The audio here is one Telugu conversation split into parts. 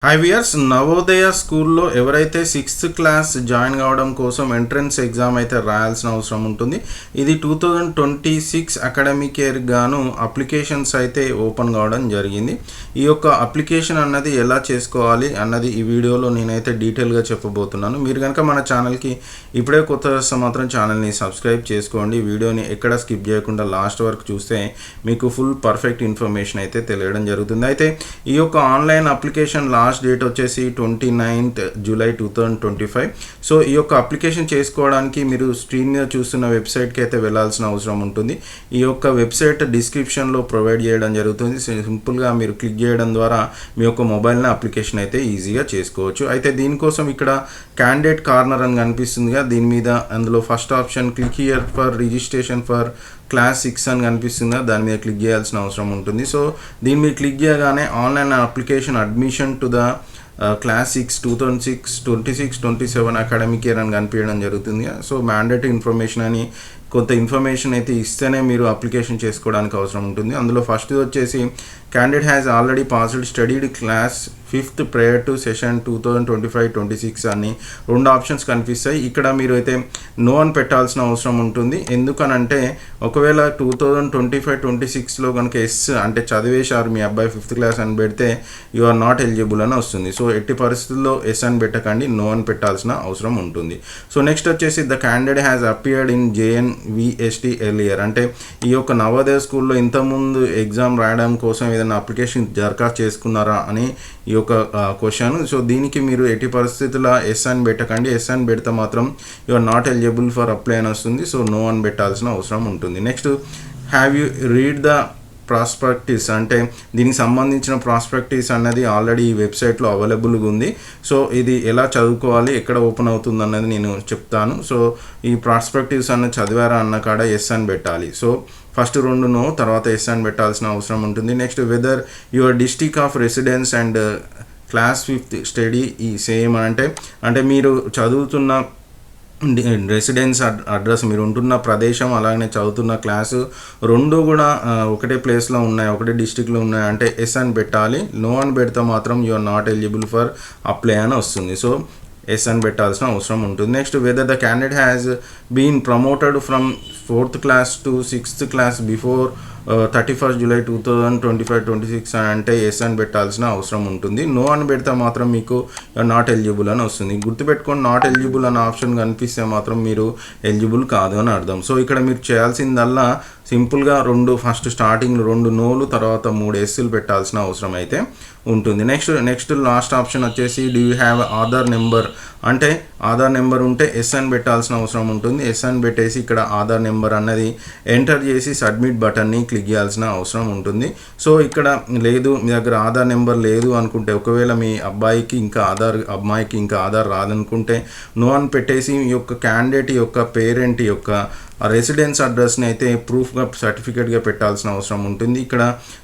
హై వియర్స్ నవోదయ స్కూల్లో ఎవరైతే 6th క్లాస్ జాయిన్ కావడం కోసం ఎంట్రన్స్ ఎగ్జామ్ అయితే రాయాల్సిన అవసరం ఉంటుంది. ఇది 2026 అకాడమిక్ ఇయర్ గాను అప్లికేషన్స్ అయితే ఓపెన్ కావడం జరిగింది. ఈ యొక్క అప్లికేషన్ అన్నది ఎలా చేసుకోవాలి అన్నది ఈ వీడియోలో నేనైతే డీటెయిల్గా చెప్పబోతున్నాను. మీరు కనుక మన ఛానల్కి ఇప్పుడే కొత్త వస్తే మాత్రం ఛానల్ని సబ్స్క్రైబ్ చేసుకోండి. వీడియోని ఎక్కడ స్కిప్ చేయకుండా లాస్ట్ వరకు చూస్తే మీకు ఫుల్ పర్ఫెక్ట్ ఇన్ఫర్మేషన్ అయితే తెలియడం జరుగుతుంది. అయితే ఈ యొక్క ఆన్లైన్ అప్లికేషన్ లాస్ట్ డేట్ వచ్చేసి 29th July 2025. సో ఈ యొక్క అప్లికేషన్ చేసుకోవడానికి మీరు స్క్రీన్ మీద చూస్తున్న వెబ్సైట్కి అయితే వెళ్ళాల్సిన అవసరం ఉంటుంది. ఈ యొక్క వెబ్సైట్ డిస్క్రిప్షన్లో ప్రొవైడ్ చేయడం జరుగుతుంది. సింపుల్గా మీరు క్లిక్ చేయడం ద్వారా మీ యొక్క మొబైల్ని అప్లికేషన్ అయితే ఈజీగా చేసుకోవచ్చు. అయితే దీనికోసం ఇక్కడ క్యాండిడేట్ కార్నర్ అని కనిపిస్తుందిగా, దీని మీద అందులో first option click here for registration for class 6 అని కనిపిస్తుందా, దాని మీద క్లిక్ చేయాల్సిన అవసరం ఉంటుంది. సో దీని మీద క్లిక్ చేయగానే online application admission to the class 6 2026-27 academic year అని కనిపించడం జరుగుతుంది. సో మ్యాండేటరీ ఇన్ఫర్మేషన్ అని కొంత ఇన్ఫర్మేషన్ అయితే ఇస్తేనే మీరు అప్లికేషన్ చేసుకోవడానికి అవసరం ఉంటుంది. అందులో ఫస్ట్ వచ్చేసి candidate has already passed studied class 5th prayer to session 2025-26 అని రెండు ఆప్షన్స్ కనిపిస్తాయి. ఇక్కడ మీరు అయితే నో అని పెట్టాల్సిన అవసరం ఉంటుంది. ఎందుకనంటే ఒకవేళ 2025-26లో కనుక ఎస్ అంటే చదివేశారు మీ అబ్బాయి 5th క్లాస్ అని పెడితే యు ఆర్ నాట్ ఎలిజిబుల్ అని వస్తుంది. సో ఎట్టి పరిస్థితుల్లో ఎస్ అని పెట్టకండి, నో అని పెట్టాల్సిన అవసరం ఉంటుంది. సో నెక్స్ట్ వచ్చేసి the candidate has appeared in JNVST earlier, అంటే ఈ యొక్క నవోదయ స్కూల్లో ఇంతకుముందు ఎగ్జామ్ రాయడం కోసం ఏదైనా అప్లికేషన్ దరఖాస్తు చేసుకున్నారా అని ఈ యొక్క క్వశ్చన్. సో దీనికి మీరు ఎట్టి పరిస్థితుల్లో ఎస్ అని పెట్టకండి. ఎస్ అని పెడితే మాత్రం you are not eligible for apply అని వస్తుంది. సో నో అని పెట్టాల్సిన అవసరం ఉంటుంది. Next have you read the prospectus, అంటే దీనికి సంబంధించిన ప్రాస్పెక్టిస్ అన్నది ఆల్రెడీ ఈ వెబ్సైట్లో అవైలబుల్గా ఉంది. సో ఇది ఎలా చదువుకోవాలి, ఎక్కడ ఓపెన్ అవుతుంది అన్నది నేను చెప్తాను. సో ఈ ప్రాస్పెక్టివ్స్ అన్నది చదివారా అన్న కాడ ఎస్ అని పెట్టాలి. సో ఫస్ట్ రెండు నో, తర్వాత ఎస్ అని పెట్టాల్సిన అవసరం ఉంటుంది. Next weather your district of residence and class 5th study ఈ సేమ్ అంటే మీరు చదువుతున్న రెసిడెన్స్ అడ్రస్, మీరు ఉంటున్న ప్రదేశం అలాగే చదువుతున్న క్లాసు రెండు కూడా ఒకటే ప్లేస్లో ఉన్నాయి, ఒకటే డిస్టిక్లో ఉన్నాయి అంటే ఎస్ అని పెట్టాలి. నో అని పెడితే మాత్రం you are not eligible for apply అని వస్తుంది. సో ఎస్ అని పెట్టాల్సిన అవసరం ఉంటుంది. Next whether the candidate has been promoted from 4th class to 6th class before 31st July 2025-26 అంటే ఎస్ అని పెట్టాల్సిన అవసరం ఉంటుంది. నో అని పెడితే మాత్రం మీకు నాట్ ఎలిజిబుల్ అని వస్తుంది. గుర్తుపెట్టుకొని నాట్ ఎలిజిబుల్ అనే ఆప్షన్ కనిపిస్తే మాత్రం మీరు ఎలిజిబుల్ కాదు అని అర్థం. సో ఇక్కడ మీరు చేయాల్సిందల్లా సింపుల్గా ఫస్ట్ స్టార్టింగ్ 2 నోలు, తర్వాత 3 ఎస్లు పెట్టాల్సిన అవసరం అయితే ఉంటుంది. నెక్స్ట్ లాస్ట్ ఆప్షన్ వచ్చేసి do you have Aadhaar number, అంటే ఆధార్ నెంబర్ ఉంటే ఎస్ అని పెట్టాల్సిన అవసరం ఉంటుంది. ఎస్ అని పెట్టేసి ఇక్కడ ఆధార్ నెంబర్ అన్నది ఎంటర్ చేసి సబ్మిట్ బటన్ని క్లిక్ చేయాల్సిన అవసరం ఉంటుంది. సో ఇక్కడ లేదు, మీ దగ్గర ఆధార్ నెంబర్ లేదు అనుకుంటే, ఒకవేళ మీ అమ్మాయికి ఇంకా ఆధార్ రాదనుకుంటే నో అని పెట్టేసి ఈ యొక్క క్యాండిడేట్ యొక్క పేరెంట్ యొక్క రెసిడెన్స్ అడ్రస్ని అయితే ప్రూఫ్గా సర్టిఫికేట్గా పెట్టాల్సిన అవసరం ఉంటుంది. ఇక్కడ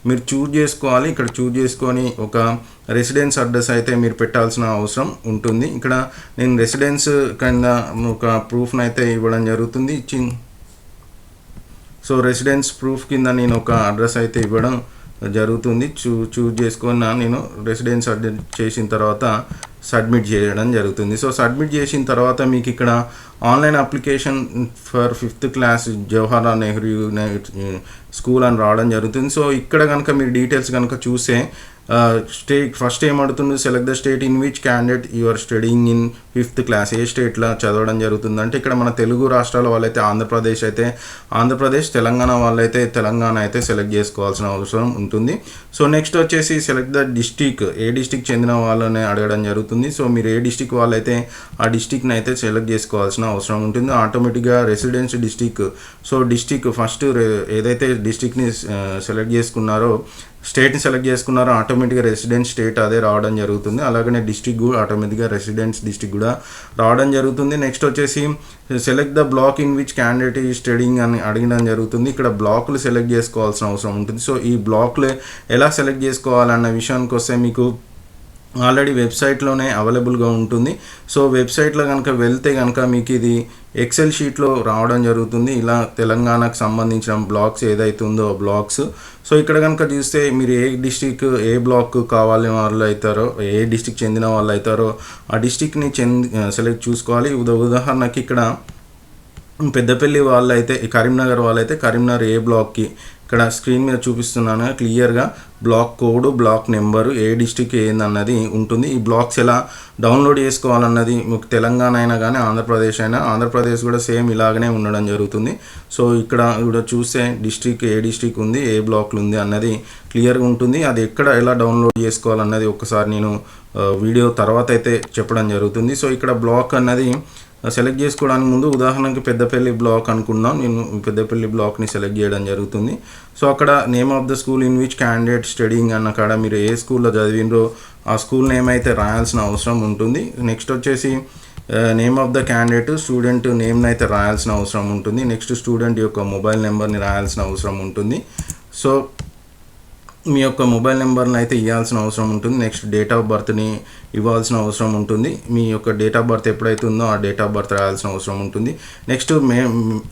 మీరు చూజ్ చేసుకోవాలి. ఇక్కడ చూజ్ చేసుకొని ఒక రెసిడెన్స్ అడ్రస్ అయితే మీరు పెట్టాల్సిన అవసరం ఉంటుంది. ఇక్కడ నేను రెసిడెన్స్ కింద ఒక ప్రూఫ్ని అయితే ఇవ్వడం జరుగుతుంది. సో రెసిడెన్స్ ప్రూఫ్ కింద నేను ఒక అడ్రస్ అయితే ఇవ్వడం జరుగుతుంది. చూజ్ చేసుకొని నేను రెసిడెన్స్ అడ్రస్ చేసిన తర్వాత సబ్మిట్ చేయడం జరుగుతుంది. సో సబ్మిట్ చేసిన తర్వాత మీకు ఇక్కడ online application for 5th class Jawaharlal Nehru school అని రావడం జరుగుతుంది. సో ఇక్కడ కనుక మీరు డీటెయిల్స్ కనుక చూస్తే స్టేట్ ఫస్ట్ ఏమడుతుంది, select the state in which candidate you are studying in 5th class, ఏ స్టేట్లో చదవడం జరుగుతుంది అంటే ఇక్కడ మన తెలుగు రాష్ట్రాల వాళ్ళైతే ఆంధ్రప్రదేశ్, తెలంగాణ వాళ్ళైతే తెలంగాణ అయితే సెలెక్ట్ చేసుకోవాల్సిన అవసరం ఉంటుంది. సో నెక్స్ట్ వచ్చేసి select the district, A district చెందిన వాళ్ళని అడగడం జరుగుతుంది. సో మీరు ఏ డిస్టిక్ వాళ్ళైతే ఆ డిస్టిక్ని అయితే సెలెక్ట్ చేసుకోవాల్సిన అవసరం ఉంటుంది. ఆటోమేటిక్గా residence district, so district first ఏదైతే డిస్టిక్ని సెలెక్ట్ చేసుకున్నారో, స్టేట్ని సెలెక్ట్ చేసుకున్నారో ఆటోమేటిక్గా రెసిడెన్స్ స్టేట్ అదే రావడం జరుగుతుంది. అలాగనే డిస్టిక్ కూడా ఆటోమేటిక్గా రెసిడెన్స్ డిస్టిక్ కూడా రావడం జరుగుతుంది. నెక్స్ట్ వచ్చేసి select the block in which candidate ఈ స్టడీయింగ్ అని అడగడం జరుగుతుంది. ఇక్కడ బ్లాక్లు సెలెక్ట్ చేసుకోవాల్సిన అవసరం ఉంటుంది. సో ఈ బ్లాక్లు ఎలా సెలెక్ట్ చేసుకోవాలన్న విషయానికి వస్తే మీకు ఆల్రెడీ వెబ్సైట్లోనే అవైలబుల్గా ఉంటుంది. సో వెబ్సైట్లో కనుక వెళ్తే కనుక మీకు ఇది ఎక్సెల్ షీట్లో రావడం జరుగుతుంది. ఇలా తెలంగాణకు సంబంధించిన బ్లాక్స్ ఏదైతే ఉందో ఆ బ్లాక్స్. సో ఇక్కడ కనుక చూస్తే మీరు ఏ డిస్టిక్ ఏ బ్లాక్ కావాలి వాళ్ళు అవుతారో, ఏ డిస్టిక్ చెందిన వాళ్ళు అవుతారో ఆ డిస్టిక్ని సెలెక్ట్ చూసుకోవాలి. ఉదాహరణకి ఇక్కడ పెద్దపల్లి వాళ్ళు అయితే, కరీంనగర్ వాళ్ళైతే కరీంనగర్ ఏ బ్లాక్కి ఇక్కడ స్క్రీన్ మీద చూపిస్తున్నాను క్లియర్గా బ్లాక్ కోడ్, బ్లాక్ నెంబరు, ఏ డిస్టిక్ ఏందన్నది ఉంటుంది. ఈ బ్లాక్స్ ఎలా డౌన్లోడ్ చేసుకోవాలన్నది మీకు తెలంగాణ అయినా కానీ ఆంధ్రప్రదేశ్ అయినా, ఆంధ్రప్రదేశ్ కూడా సేమ్ ఇలాగనే ఉండడం జరుగుతుంది. సో ఇక్కడ చూస్తే డిస్టిక్ ఏ డిస్టిక్ ఉంది, ఏ బ్లాక్లు ఉంది అన్నది క్లియర్గా ఉంటుంది. అది ఎక్కడ ఎలా డౌన్లోడ్ చేసుకోవాలన్నది ఒకసారి నేను వీడియో తర్వాత అయితే చెప్పడం జరుగుతుంది. సో ఇక్కడ బ్లాక్ అన్నది సెలెక్ట్ చేసుకోవడానికి ముందు ఉదాహరణకి పెద్దపల్లి బ్లాక్ అనుకుందాం. నేను పెద్దపల్లి బ్లాక్ని సెలెక్ట్ చేయడం జరుగుతుంది. సో అక్కడ name of the school in which candidate studying అన్న కాడ మీరు ఏ స్కూల్లో చదివినరో ఆ స్కూల్ నేమ్ అయితే రాయాల్సిన అవసరం ఉంటుంది. నెక్స్ట్ వచ్చేసి name of the candidate, student నేమ్ని అయితే రాయాల్సిన అవసరం ఉంటుంది. నెక్స్ట్ స్టూడెంట్ యొక్క మొబైల్ నెంబర్ని రాయాల్సిన అవసరం ఉంటుంది. సో మీ యొక్క మొబైల్ నెంబర్ని అయితే ఇవ్వాల్సిన అవసరం ఉంటుంది. నెక్స్ట్ డేట్ ఆఫ్ బర్త్ని ఇవ్వాల్సిన అవసరం ఉంటుంది. మీ యొక్క డేట్ ఆఫ్ బర్త్ ఎప్పుడైతే ఉందో ఆ డేట్ ఆఫ్ బర్త్ రాయాల్సిన అవసరం ఉంటుంది. నెక్స్ట్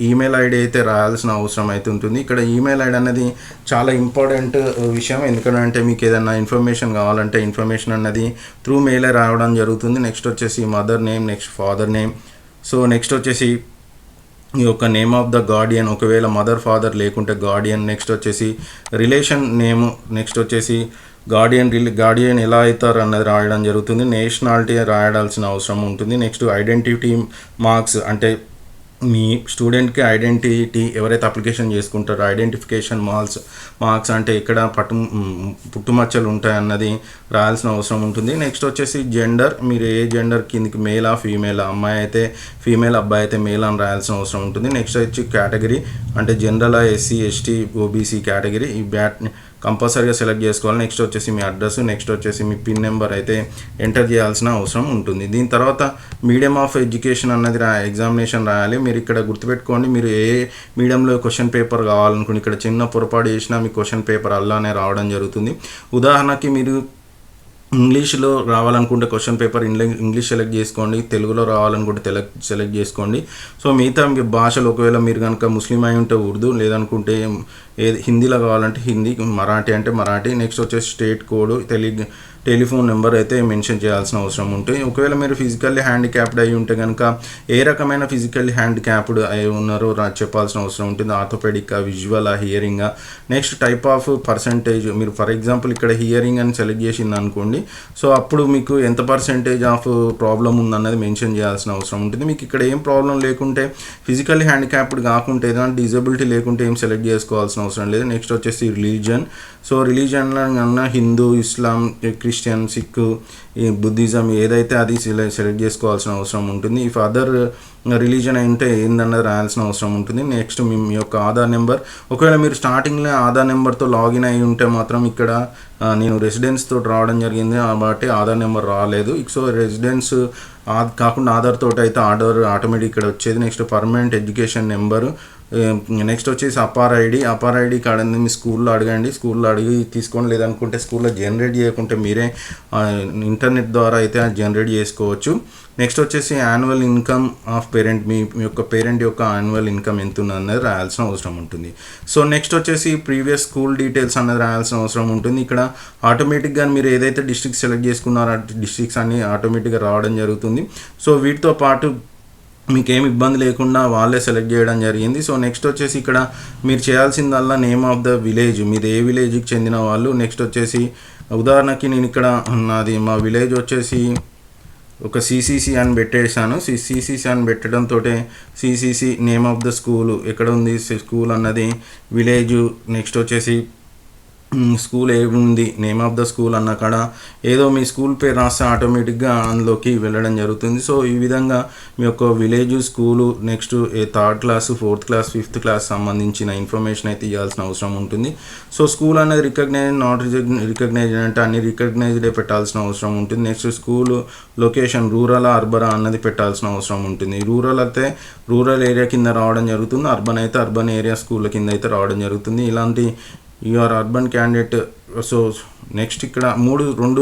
ఈమెయిల్ ఐడి అయితే రాయాల్సిన అవసరం అయితే ఉంటుంది. ఇక్కడ ఈమెయిల్ ఐడి అనేది చాలా ఇంపార్టెంట్ విషయం. ఎందుకంటే మీకు ఏదైనా ఇన్ఫర్మేషన్ కావాలంటే ఇన్ఫర్మేషన్ అన్నది త్రూ మెయిలే రావడం జరుగుతుంది. నెక్స్ట్ వచ్చేసి mother name, next father name. So next వచ్చేసి ఈ యొక్క నేమ్ ఆఫ్ ద గార్డియన్, ఒకవేళ మదర్ ఫాదర్ లేకుంటే గార్డియన్. నెక్స్ట్ వచ్చేసి రిలేషన్ నేము, నెక్స్ట్ వచ్చేసి గార్డియన్ ఎలా అవుతారు అన్నది రాయడం జరుగుతుంది. నేషనాలిటీ రాయాల్సిన అవసరం ఉంటుంది. నెక్స్ట్ ఐడెంటిటీ మార్క్స్, అంటే మీ స్టూడెంట్కి ఐడెంటిటీ ఎవరైతే అప్లికేషన్ చేసుకుంటారో ఐడెంటిఫికేషన్ మార్క్స్ అంటే ఎక్కడ పుట్టుమచ్చలు ఉంటాయన్నది రాయాల్సిన అవసరం ఉంటుంది. నెక్స్ట్ వచ్చేసి జెండర్, మీరు ఏ జెండర్ కిందకి మేలా ఫీమేలా, అమ్మాయి అయితే ఫీమేల్, అబ్బాయి అయితే మేల్ అని రాయాల్సిన అవసరం ఉంటుంది. నెక్స్ట్ వచ్చి కేటగిరీ, అంటే general, SC, ST, OBC category, ఈ కంపల్సరీగా సెలెక్ట్ చేసుకోవాలి. నెక్స్ట్ వచ్చేసి మీ అడ్రస్, నెక్స్ట్ వచ్చేసి మీ పిన్ నెంబర్ అయితే ఎంటర్ చేయాల్సిన అవసరం ఉంటుంది. దీని తర్వాత మీడియం ఆఫ్ ఎడ్యుకేషన్ అన్నది ఎగ్జామినేషన్ రాయాలి. మీరు ఇక్కడ గుర్తుపెట్టుకోండి, మీరు ఏ మీడియంలో క్వశ్చన్ పేపర్ కావాలనుకోండి, ఇక్కడ చిన్న పొరపాటు చేసినా మీ క్వశ్చన్ పేపర్ అలానే రావడం జరుగుతుంది. ఉదాహరణకి మీరు ఇంగ్లీష్లో రావాలనుకుంటే క్వశ్చన్ పేపర్ ఇంగ్లీష్ సెలెక్ట్ చేసుకోండి, తెలుగులో రావాలనుకుంటే సెలెక్ట్ చేసుకోండి. సో మిగతా భాషలు ఒకవేళ మీరు కనుక ముస్లిం అయి ఉంటే ఉర్దూ, లేదనుకుంటే హిందీలో కావాలంటే హిందీ, మరాఠీ అంటే మరాఠీ. నెక్స్ట్ వచ్చేసి స్టేట్ కోడ్, టెలిఫోన్ నెంబర్ అయితే మెన్షన్ చేయాల్సిన అవసరం ఉంటుంది. ఒకవేళ మీరు ఫిజికల్లీ హ్యాండిక్యాప్డ్ అయి ఉంటే కనుక ఏ రకమైన ఫిజికల్లీ హ్యాండిక్యాప్డ్ అయి ఉన్నారో చెప్పాల్సిన అవసరం ఉంటుంది. Orthopaedic, visual, hearing. Next type of percentage, మీరు ఫర్ ఎగ్జాంపుల్ ఇక్కడ హియరింగ్ అని సెలెక్ట్ చేసింది అనుకోండి. సో అప్పుడు మీకు ఎంత పర్సెంటేజ్ ఆఫ్ ప్రాబ్లం ఉందన్నది మెన్షన్ చేయాల్సిన అవసరం ఉంటుంది. మీకు ఇక్కడ ఏం ప్రాబ్లం లేకుంటే, ఫిజికల్లీ హ్యాండిక్యాప్డ్ కాకుంటే, ఏదైనా డిజబిలిటీ లేకుంటే ఏం సెలెక్ట్ చేసుకోవాల్సిన అవసరం లేదు. నెక్స్ట్ వచ్చేసి రిలీజన్. సో రిలీజన్ అన్నా హిందూ, ఇస్లాం, క్రిస్టియన్, సిక్, బుద్ధిజం ఏదైతే అది సెలెక్ట్ చేసుకోవాల్సిన అవసరం ఉంటుంది. ఇఫ్ అదర్ రిలీజన్ అయితే ఏందన్నది రాయాల్సిన అవసరం ఉంటుంది. నెక్స్ట్ మీ యొక్క ఆధార్ నెంబర్, ఒకవేళ మీరు స్టార్టింగ్లో ఆధార్ నెంబర్తో లాగిన్ అయి ఉంటే మాత్రం ఇక్కడ నేను రెసిడెన్స్తో రావడం జరిగింది కాబట్టి ఆధార్ నెంబర్ రాలేదు. సో రెసిడెన్స్ కాకుండా ఆధార్ తోటి అయితే ఆటోమేటిక్ ఇక్కడ వచ్చేది. Next permanent education number. Next వచ్చేసి అపార్ ఐడి కార్డు మీ స్కూల్లో అడగండి, స్కూల్లో అడిగి తీసుకోండి. లేదనుకుంటే స్కూల్లో జనరేట్ చేయకుంటే మీరే ఇంటర్నెట్ ద్వారా అయితే జనరేట్ చేసుకోవచ్చు. నెక్స్ట్ వచ్చేసి యాన్యువల్ ఇన్కమ్ ఆఫ్ పేరెంట్, మీ యొక్క పేరెంట్ యొక్క యాన్యువల్ ఇన్కమ్ ఎంత ఉన్నది రాయాల్సిన అవసరం ఉంటుంది. సో నెక్స్ట్ వచ్చేసి ప్రీవియస్ స్కూల్ డీటెయిల్స్ అన్నది రాయాల్సిన అవసరం ఉంటుంది. ఇక్కడ ఆటోమేటిక్గా మీరు ఏదైతే డిస్ట్రిక్ట్ సెలెక్ట్ చేసుకున్నారో ఆ డిస్ట్రిక్ట్స్ అన్ని ఆటోమేటిక్గా రావడం జరుగుతుంది. సో వీటితో పాటు మీకు ఏమి ఇబ్బంది లేకుండా వాళ్ళే సెలెక్ట్ చేయడం జరిగింది. సో నెక్స్ట్ వచ్చేసి ఇక్కడ మీరు చేయాల్సిందల్లా నేమ్ ఆఫ్ ద విలేజ్, మీది ఏ విలేజ్కి చెందిన వాళ్ళు. నెక్స్ట్ వచ్చేసి ఉదాహరణకి నేను ఇక్కడ మా విలేజ్ వచ్చేసి ఒక సిసిసి అని పెట్టేశాను. సిసిసి అని పెట్టడంతో CCC name of the school ఎక్కడ ఉంది స్కూల్ అన్నది, విలేజ్, నెక్స్ట్ వచ్చేసి స్కూల్ ఏముంది, నేమ్ ఆఫ్ ద స్కూల్ అన్న కాడ ఏదో మీ స్కూల్ పేరు రాస్తే ఆటోమేటిక్గా అందులోకి వెళ్ళడం జరుగుతుంది. సో ఈ విధంగా మీ యొక్క village, school, next third class, fourth class, fifth class సంబంధించిన ఇన్ఫర్మేషన్ అయితే ఇవ్వాల్సిన అవసరం ఉంటుంది. సో స్కూల్ అనేది రికగ్నైజ్, నాట్ రికగ్నైజ్డ్ అంటే అన్ని రికగ్నైజ్డే పెట్టాల్సిన అవసరం ఉంటుంది. Next school location rural, urban అన్నది పెట్టాల్సిన అవసరం ఉంటుంది. రూరల్ అయితే రూరల్ ఏరియా కింద రావడం జరుగుతుంది, అర్బన్ అయితే అర్బన్ ఏరియా స్కూల్ కింద అయితే రావడం జరుగుతుంది. ఇలాంటి you are urban candidate. So next ఇక్కడ రెండు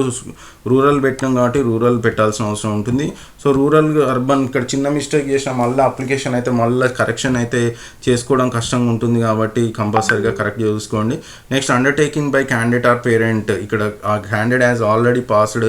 రూరల్ పెట్టినాం కాబట్టి రూరల్ పెట్టాల్సిన అవసరం ఉంటుంది. సో రూరల్ అర్బన్ ఇక్కడ చిన్న మిస్టేక్ చేసిన మళ్ళీ అప్లికేషన్ అయితే మళ్ళీ కరెక్షన్ అయితే చేసుకోవడం కష్టంగా ఉంటుంది కాబట్టి కంపల్సరీగా కరెక్ట్ చేసుకోండి. Next undertaking by candidate or parent, ఇక్కడ ఆ candidate has already passed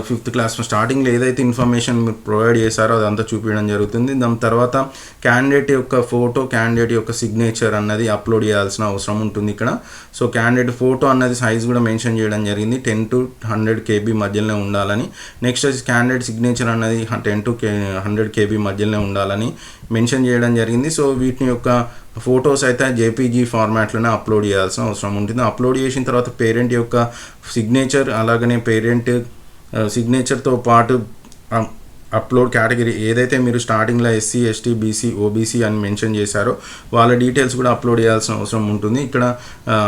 5th class. స్టార్టింగ్లో ఏదైతే ఇన్ఫర్మేషన్ మీరు ప్రొవైడ్ చేశారో అదంతా చూపించడం జరుగుతుంది. దాని తర్వాత క్యాండిడేట్ యొక్క ఫోటో, క్యాండిడేట్ యొక్క సిగ్నేచర్ అన్నది అప్లోడ్ చేయాల్సిన అవసరం ఉంటుంది ఇక్కడ. సో క్యాండిడేట్ ఫోటో అన్నది సైజ్ కూడా మెన్షన్ చేయడం జరిగింది, 10 to 100 KB మధ్యలోనే ఉండాలని. నెక్స్ట్ వచ్చి క్యాండిడేట్ సిగ్నేచర్ అన్నది 10 to 100 KB మధ్యలోనే ఉండాలని మెన్షన్ చేయడం జరిగింది. సో వీటిని యొక్క ఫొటోస్ అయితే జేపీజీ ఫార్మాట్లోనే అప్లోడ్ చేయాల్సిన అవసరం ఉంటుంది. అప్లోడ్ చేసిన తర్వాత పేరెంట్ యొక్క సిగ్నేచర్, అలాగనే పేరెంట్ సిగ్నేచర్తో పాటు అప్లోడ్ కేటగిరీ ఏదైతే మీరు స్టార్టింగ్లో SC ST BC OBC అని మెన్షన్ చేశారో వాళ్ళ డీటెయిల్స్ కూడా అప్లోడ్ చేయాల్సిన అవసరం ఉంటుంది. ఇక్కడ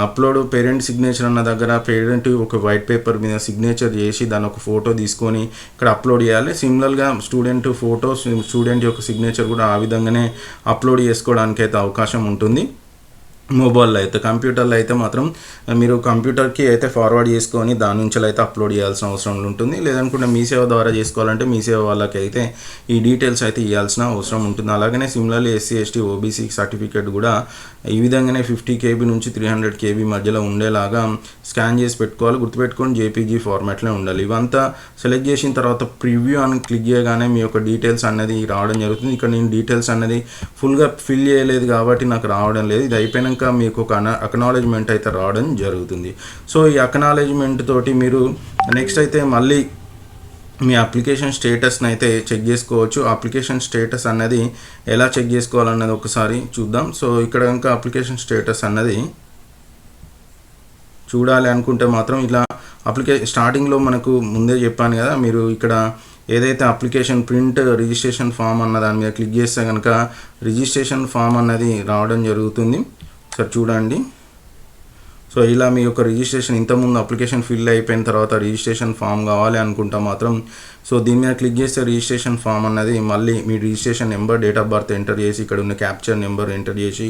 అప్లోడ్ పేరెంట్ సిగ్నేచర్ అన్న దగ్గర పేరెంట్ ఒక వైట్ పేపర్ మీద సిగ్నేచర్ చేసి దాని ఒక ఫోటో తీసుకొని ఇక్కడ అప్లోడ్ చేయాలి. సిమిలర్గా స్టూడెంట్ ఫోటో, స్టూడెంట్ యొక్క సిగ్నేచర్ కూడా ఆ విధంగానే అప్లోడ్ చేసుకోవడానికి అయితే అవకాశం ఉంటుంది. మొబైల్లో అయితే, కంప్యూటర్లో అయితే మాత్రం మీరు కంప్యూటర్కి అయితే ఫార్వర్డ్ చేసుకొని దాని నుంచి అయితే అప్లోడ్ చేయాల్సిన అవసరం ఉంటుంది. లేదనుకుంటే మీ సేవ ద్వారా చేసుకోవాలంటే మీ సేవ వాళ్ళకి అయితే ఈ డీటెయిల్స్ అయితే ఇవ్వాల్సిన అవసరం ఉంటుంది. అలాగనే similarly SC ST OBC certificate కూడా ఈ విధంగానే 50 KB నుంచి 300 KB మధ్యలో ఉండేలాగా స్కాన్ చేసి పెట్టుకోవాలి. గుర్తుపెట్టుకొని జేపీజీ ఫార్మాట్లో ఉండాలి. ఇవంతా సెలెక్ట్ చేసిన తర్వాత ప్రివ్యూ అని క్లిక్ చేయగానే మీ యొక్క డీటెయిల్స్ అనేది రావడం జరుగుతుంది. ఇక్కడ నేను డీటెయిల్స్ అనేది ఫుల్గా ఫిల్ చేయలేదు కాబట్టి నాకు రావడం లేదు. ఇది అయిపోయినాక మీకు ఒక అక్నాలెడ్జ్మెంట్ అయితే రావడం జరుగుతుంది. సో ఈ అక్నాలెడ్జ్మెంట్ తోటి మీరు నెక్స్ట్ అయితే మళ్ళీ మీ అప్లికేషన్ స్టేటస్ని అయితే చెక్ చేసుకోవచ్చు. అప్లికేషన్ స్టేటస్ అన్నది ఎలా చెక్ చేసుకోవాలన్నది ఒకసారి చూద్దాం. సో ఇక్కడ కనుక అప్లికేషన్ స్టేటస్ అన్నది చూడాలి అనుకుంటే మాత్రం ఇలా స్టార్టింగ్లో మనకు ముందే చెప్పాను కదా, మీరు ఇక్కడ ఏదైతే అప్లికేషన్ ప్రింట్ రిజిస్ట్రేషన్ ఫామ్ అన్న దాని మీద క్లిక్ చేస్తే కనుక రిజిస్ట్రేషన్ ఫామ్ అన్నది రావడం జరుగుతుంది. సార్ చూడండి. సో ఇలా మీ యొక్క రిజిస్ట్రేషన్ ఇంతకుముందు అప్లికేషన్ ఫిల్ అయిపోయిన తర్వాత రిజిస్ట్రేషన్ ఫామ్ కావాలి అనుకుంటా మాత్రం సో దీని మీద క్లిక్ చేస్తే రిజిస్ట్రేషన్ ఫామ్ అన్నది మళ్ళీ మీ registration number, date of birth enter చేసి ఇక్కడ ఉన్న క్యాప్చర్ నెంబర్ ఎంటర్ చేసి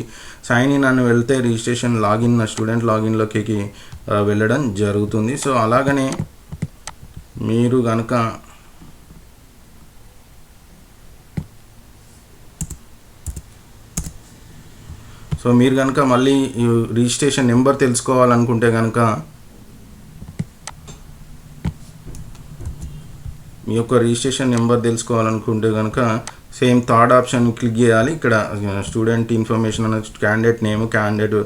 సైన్ ఇన్ అని వెళ్తే రిజిస్ట్రేషన్ లాగిన్ స్టూడెంట్ లాగిన్లోకి వెళ్ళడం జరుగుతుంది. సో అలాగనే మీరు కనుక మళ్ళీ ఈ రిజిస్ట్రేషన్ నెంబర్ తెలుసుకోవాలనుకుంటే కనుక మీ యొక్క రిజిస్ట్రేషన్ నెంబర్ తెలుసుకోవాలనుకుంటే కనుక సేమ్ థర్డ్ ఆప్షన్ క్లిక్ చేయాలి. ఇక్కడ స్టూడెంట్ ఇన్ఫర్మేషన్ అనే candidate name, candidate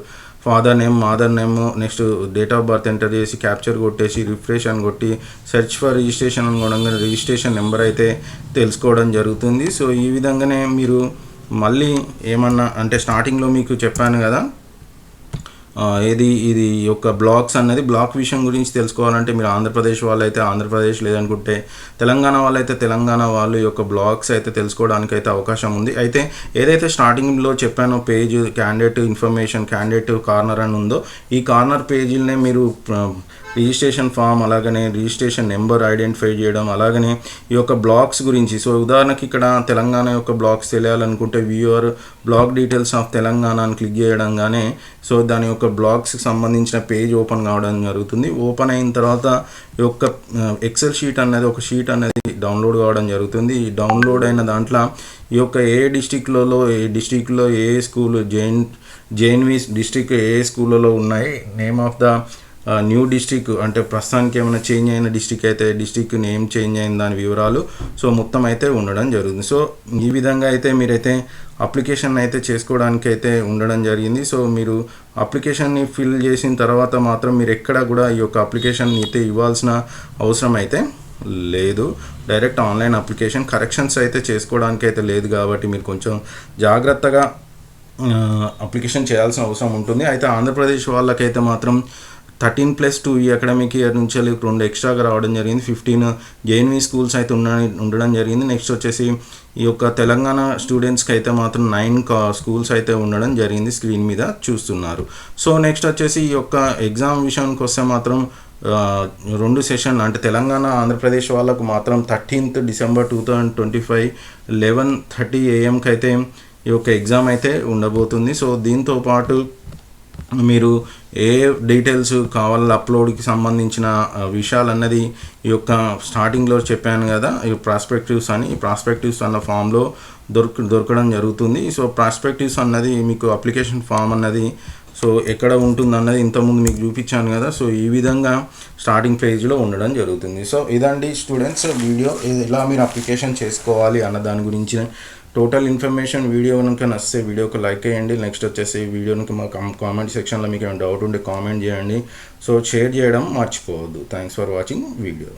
father name, mother name, next date of birth enter చేసి క్యాప్చర్ కొట్టేసి రిఫ్రెష్ అని కొట్టి సెర్చ్ ఫర్ రిజిస్ట్రేషన్ అనుకోవడంగా రిజిస్ట్రేషన్ నెంబర్ అయితే తెలుసుకోవడం జరుగుతుంది. సో ఈ విధంగానే మీరు మళ్ళీ ఏమన్నా అంటే స్టార్టింగ్లో మీకు చెప్పాను కదా ఇది యొక్క బ్లాక్స్ అన్నది బ్లాక్ విషయం గురించి తెలుసుకోవాలంటే మీరు ఆంధ్రప్రదేశ్ వాళ్ళు అయితే ఆంధ్రప్రదేశ్, లేదనుకుంటే తెలంగాణ వాళ్ళు అయితే తెలంగాణ వాళ్ళు యొక్క బ్లాక్స్ అయితే తెలుసుకోవడానికి అయితే అవకాశం ఉంది. అయితే ఏదైతే స్టార్టింగ్లో చెప్పానో page candidate information, candidate corner అని ఉందో ఈ కార్నర్ పేజీలనే మీరు రిజిస్ట్రేషన్ ఫామ్, అలాగనే రిజిస్ట్రేషన్ నెంబర్ ఐడెంటిఫై చేయడం, అలాగనే ఈ యొక్క బ్లాక్స్ గురించి. సో ఉదాహరణకి ఇక్కడ తెలంగాణ యొక్క బ్లాక్స్ తెలియాలనుకుంటే viewer block details of Telangana అని క్లిక్ చేయడంగానే సో దాని యొక్క బ్లాక్స్కి సంబంధించిన పేజ్ ఓపెన్ కావడం జరుగుతుంది. ఓపెన్ అయిన తర్వాత ఈ యొక్క ఎక్సెల్ షీట్ అనేది ఒక షీట్ అనేది డౌన్లోడ్ కావడం జరుగుతుంది. ఈ డౌన్లోడ్ అయిన దాంట్లో ఈ యొక్క ఏ డిస్టిక్లో ఏ స్కూల్ జేఎన్వి డిస్టిక్ ఏ స్కూళ్ళలో ఉన్నాయి, name of the new district అంటే ప్రస్తుతానికి ఏమైనా చేంజ్ అయిన డిస్టిక్ అయితే డిస్టిక్ నేమ్ చేంజ్ అయిన దాని వివరాలు సో మొత్తం అయితే ఉండడం జరుగుతుంది. సో ఈ విధంగా అయితే మీరైతే అప్లికేషన్ అయితే చేసుకోవడానికి అయితే ఉండడం జరిగింది. సో మీరు అప్లికేషన్ని ఫిల్ చేసిన తర్వాత మాత్రం మీరు ఎక్కడ కూడా ఈ యొక్క అప్లికేషన్ అయితే ఇవ్వాల్సిన అవసరం అయితే లేదు. డైరెక్ట్ ఆన్లైన్ అప్లికేషన్, కరెక్షన్స్ అయితే చేసుకోవడానికి అయితే లేదు కాబట్టి మీరు కొంచెం జాగ్రత్తగా అప్లికేషన్ చేయాల్సిన అవసరం ఉంటుంది. అయితే ఆంధ్రప్రదేశ్ వాళ్ళకైతే మాత్రం 13+2 ఈ అకాడమిక్ ఇయర్ నుంచి 2 ఎక్స్ట్రాగా రావడం జరిగింది. 15 జేఎన్వి స్కూల్స్ అయితే ఉండడం జరిగింది. నెక్స్ట్ వచ్చేసి ఈ యొక్క తెలంగాణ స్టూడెంట్స్కి అయితే మాత్రం 9 స్కూల్స్ అయితే ఉండడం జరిగింది, స్క్రీన్ మీద చూస్తున్నారు. సో నెక్స్ట్ వచ్చేసి ఈ యొక్క ఎగ్జామ్ విషయానికి వస్తే మాత్రం 2 సెషన్ అంటే తెలంగాణ ఆంధ్రప్రదేశ్ వాళ్ళకు మాత్రం 13th December 2025 11:30 AM అయితే ఈ యొక్క ఎగ్జామ్ అయితే ఉండబోతుంది. సో దీంతో పాటు మీరు ఏ డీటెయిల్స్ కావాలో అప్లోడ్కి సంబంధించిన విషయాలన్నది ఈ యొక్క స్టార్టింగ్లో చెప్పాను కదా, ఈ ప్రాస్పెక్టివ్స్ అని, ఈ ప్రాస్పెక్టివ్స్ అన్న ఫామ్లో దొరకడం జరుగుతుంది. సో ప్రాస్పెక్టివ్స్ అన్నది మీకు అప్లికేషన్ ఫామ్ అన్నది సో ఎక్కడ ఉంటుంది అన్నది ఇంతకుముందు మీకు చూపించాను కదా. సో ఈ విధంగా స్టార్టింగ్ పేజ్లో ఉండడం జరుగుతుంది. సో ఇదండి స్టూడెంట్స్ వీడియో, ఇలా మీరు అప్లికేషన్ చేసుకోవాలి అన్న దాని గురించి టోటల్ ఇన్ఫర్మేషన్. వీడియో కనుక నచ్చితే వీడియోకి లైక్ చేయండి. నెక్స్ట్ వచ్చేసి వీడియోకి మా కామెంట్ సెక్షన్లో మీకు ఏమైనా డౌట్ ఉంటే కామెంట్ చేయండి. సో షేర్ చేయడం మర్చిపోవద్దు. Thanks for watching video.